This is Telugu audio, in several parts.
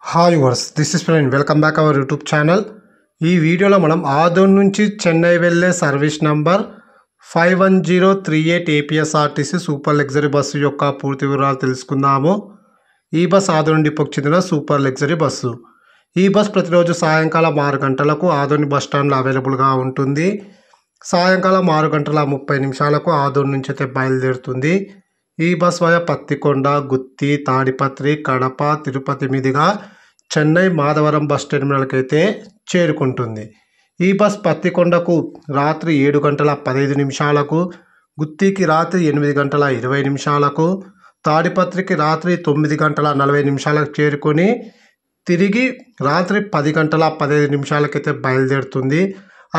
Hi viewers this is friend welcome back our YouTube channel. ఈ వీడియోలో మనం ఆదోన్ నుంచి చెన్నై వెళ్ళే service number 51038 APSRTC super luxury bus యొక్క పూర్తి వివరాలు తెలుసుకుందాము. ఈ బస్ ఆదోన్ డిపోకి చెందిన సూపర్ లగ్జరీ బస్సు. ఈ బస్ ప్రతిరోజు సాయంకాలం 6 గంటలకు ఆదోని బస్ స్టాండ్లో అవైలబుల్గా ఉంటుంది. సాయంకాలం 6 గంటల 30 నిమిషాలకు ఆదోన్ నుంచి అయితే బయలుదేరుతుంది. ఈ బస్ వయా పత్తికొండ, గుత్తి, తాడిపత్రి, కడప, తిరుపతి మీదుగా చెన్నై మాధవరం బస్ టెర్మినల్కి అయితే చేరుకుంటుంది. ఈ బస్ పత్తికొండకు రాత్రి 7 గంటల 15 నిమిషాలకు, గుత్తికి రాత్రి 8 గంటల 20 నిమిషాలకు, తాడిపత్రికి రాత్రి 9 గంటల 40 నిమిషాలకు చేరుకొని తిరిగి రాత్రి 10 గంటల 15 నిమిషాలకైతే బయలుదేరుతుంది.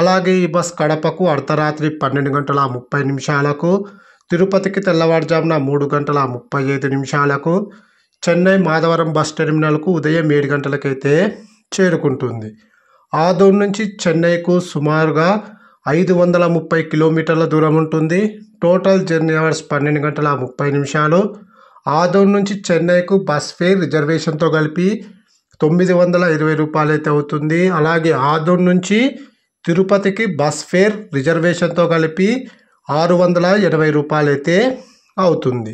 అలాగే ఈ బస్ కడపకు అర్ధరాత్రి 12 గంటల 30 నిమిషాలకు, తిరుపతికి తెల్లవారుజామున 3 గంటల 35 నిమిషాలకు, చెన్నై మాధవరం బస్ టెర్మినల్కు ఉదయం 7 గంటలకైతే చేరుకుంటుంది. ఆదోన్ నుంచి చెన్నైకు సుమారుగా 530 కిలోమీటర్ల దూరం ఉంటుంది. టోటల్ జర్నీ అవర్స్ 12 గంటల 30 నిమిషాలు. ఆదోన్ నుంచి చెన్నైకు బస్ ఫేర్ రిజర్వేషన్తో కలిపి 920 రూపాయలు అయితే అవుతుంది. అలాగే ఆదోన్ నుంచి తిరుపతికి బస్ ఫేర్ రిజర్వేషన్తో కలిపి 680 రూపాయలు అయితే అవుతుంది.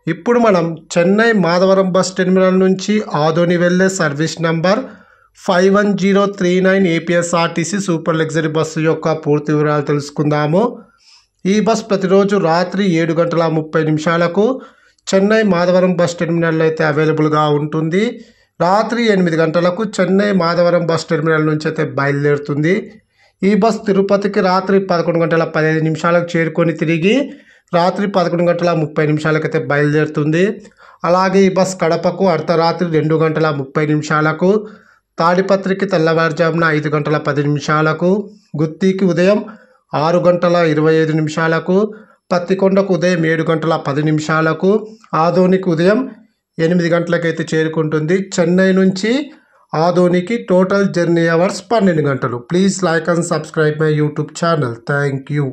ఇప్పుడు మనం చెన్నై మాధవరం బస్ టెర్మినల్ నుంచి ఆదోని వెళ్ళే service number 51039 APSRTC super luxury bus యొక్క పూర్తి వివరాలు తెలుసుకుందాము. ఈ బస్ ప్రతిరోజు రాత్రి 7 గంటల 30 నిమిషాలకు చెన్నై మాధవరం బస్ టెర్మినల్లో అయితే అవైలబుల్గా ఉంటుంది. రాత్రి 8 గంటలకు చెన్నై మాధవరం బస్ టెర్మినల్ నుంచి అయితే బయలుదేరుతుంది. ఈ బస్ తిరుపతికి రాత్రి 11 గంటల 15 నిమిషాలకు చేరుకొని తిరిగి రాత్రి 11 గంటల 30 నిమిషాలకైతే బయలుదేరుతుంది. అలాగే ఈ బస్ కడపకు అర్ధరాత్రి 2 గంటల 30 నిమిషాలకు, తాడిపత్రికి తెల్లవారుజామున 5 గంటల 10 నిమిషాలకు, గుత్తికి ఉదయం 6 గంటల 25 నిమిషాలకు, పత్తికొండకు ఉదయం 7 గంటల 10 నిమిషాలకు, ఆదోనికి ఉదయం 8 గంటలకైతే చేరుకుంటుంది. చెన్నై నుంచి ఆదోనికి టోటల్ జర్నీ అవర్స్ 12 గంటలు. Please like and subscribe my YouTube channel. Thank you.